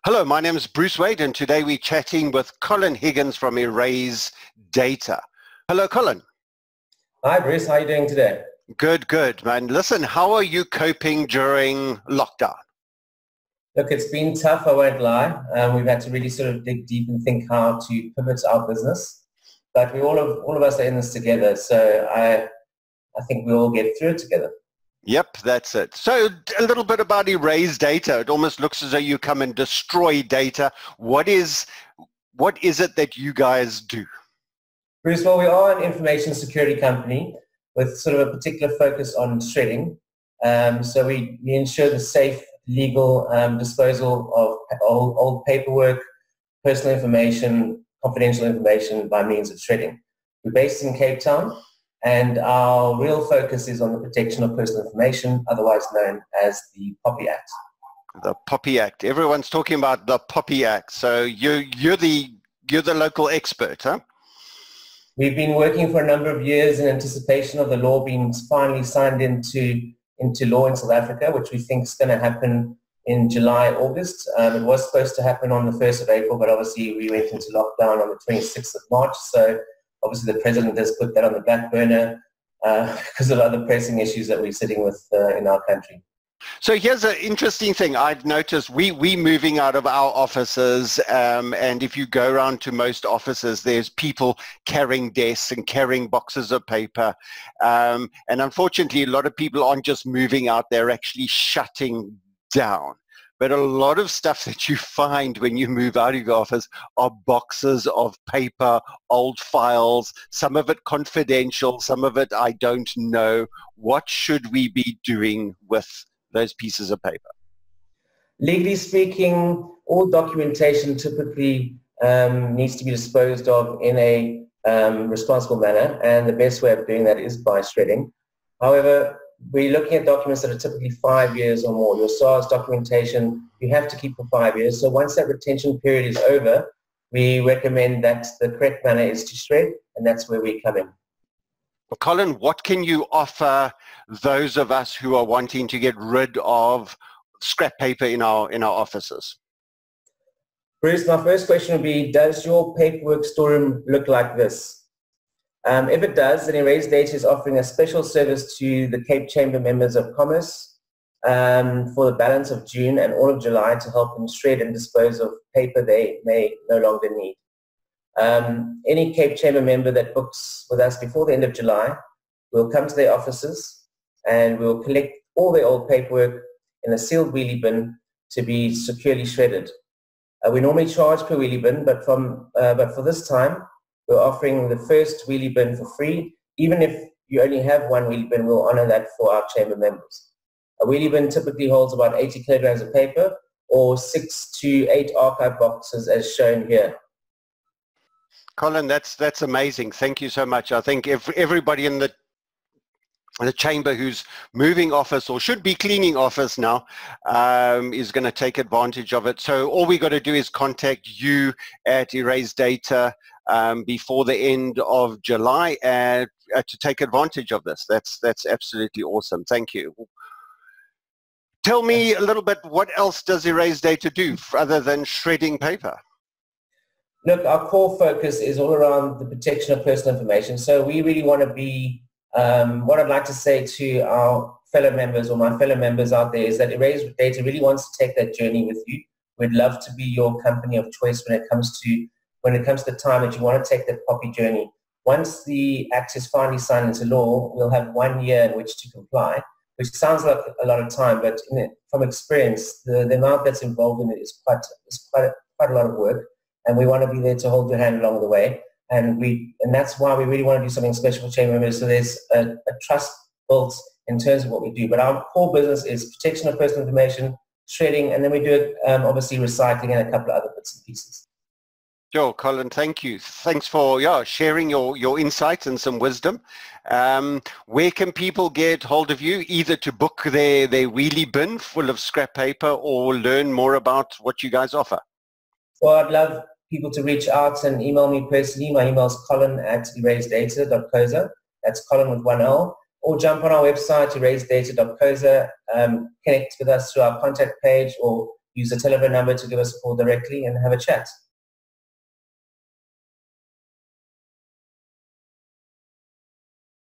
Hello, my name is Bruce Wade, and today we're chatting with Colin Higgins from Erase Data. Hello, Colin. Hi, Bruce. How are you doing today? Good, good, man. Listen, how are you coping during lockdown? Look, it's been tough, I won't lie. We've had to really sort of dig deep and think how to pivot our business. But all of us are in this together, so I think we'll all get through it together. Yep, that's it. So a little bit about Erase Data. It almost looks as though you come and destroy data. What is it that you guys do? Bruce, well, we are an information security company with sort of a particular focus on shredding. So we ensure the safe, legal disposal of old paperwork, personal information, confidential information by means of shredding. We're based in Cape Town, and our real focus is on the protection of personal information, otherwise known as the POPI Act. The POPI Act. Everyone's talking about the POPI Act. So you're the local expert, huh? We've been working for a number of years in anticipation of the law being finally signed into law in South Africa, which we think is going to happen in July, August. It was supposed to happen on the 1st of April, but obviously we went into lockdown on the 26th of March. So obviously the president has put that on the back burner because of other pressing issues that we're sitting with in our country. So here's an interesting thing I've noticed. We moving out of our offices, and if you go around to most offices, there's people carrying desks and carrying boxes of paper. And unfortunately, a lot of people aren't just moving out, they're actually shutting down. But a lot of stuff that you find when you move out of your office are boxes of paper, old files, some of it confidential, some of it I don't know. What should we be doing with those pieces of paper? Legally speaking, all documentation typically needs to be disposed of in a responsible manner, and the best way of doing that is by shredding. However, we're looking at documents that are typically 5 years or more. Your SARS documentation, you have to keep for 5 years. So once that retention period is over, we recommend that the correct manner is to shred, and that's where we come in. Colin, what can you offer those of us who are wanting to get rid of scrap paper in our offices? Bruce, my first question would be, does your paperwork storeroom look like this? If it does, then Erase Data is offering a special service to the Cape Chamber members of Commerce for the balance of June and all of July to help them shred and dispose of paper they may no longer need. Any Cape Chamber member that books with us before the end of July will come to their offices and we'll collect all their old paperwork in a sealed wheelie bin to be securely shredded. We normally charge per wheelie bin, but for this time, we're offering the first wheelie bin for free. Even if you only have one wheelie bin, we'll honor that for our chamber members. A wheelie bin typically holds about 80 kilograms of paper or 6 to 8 archive boxes as shown here. Colin, that's amazing. Thank you so much. I think everybody in the chamber who's moving office or should be cleaning office now is going to take advantage of it. So all we got to do is contact you at Erase Data before the end of July to take advantage of this. That's absolutely awesome. Thank you. Tell me a little bit, what else does Erase Data do other than shredding paper? Look, our core focus is all around the protection of personal information. So we really want to be, what I'd like to say to our fellow members or my fellow members out there is that Erase Data really wants to take that journey with you. We'd love to be your company of choice when it comes to the time that you want to take that POPI journey. Once the act is finally signed into law, we'll have 1 year in which to comply, which sounds like a lot of time, but from experience, the amount that's involved in it is quite a lot of work. And we want to be there to hold your hand along the way. And that's why we really want to do something special for chamber members. So there's a trust built in terms of what we do. But our core business is protection of personal information, shredding, and then we do it, obviously recycling and a couple of other bits and pieces. Joe, Colin, thank you. Thanks for sharing your insights and some wisdom. Where can people get hold of you, either to book their wheelie bin full of scrap paper or learn more about what you guys offer? Well, I'd love people to reach out and email me personally. My email is colin@erasedata.coza. That's Colin with 1 L. Or jump on our website, erasedata.coza, connect with us through our contact page, or use the telephone number to give us a call directly and have a chat.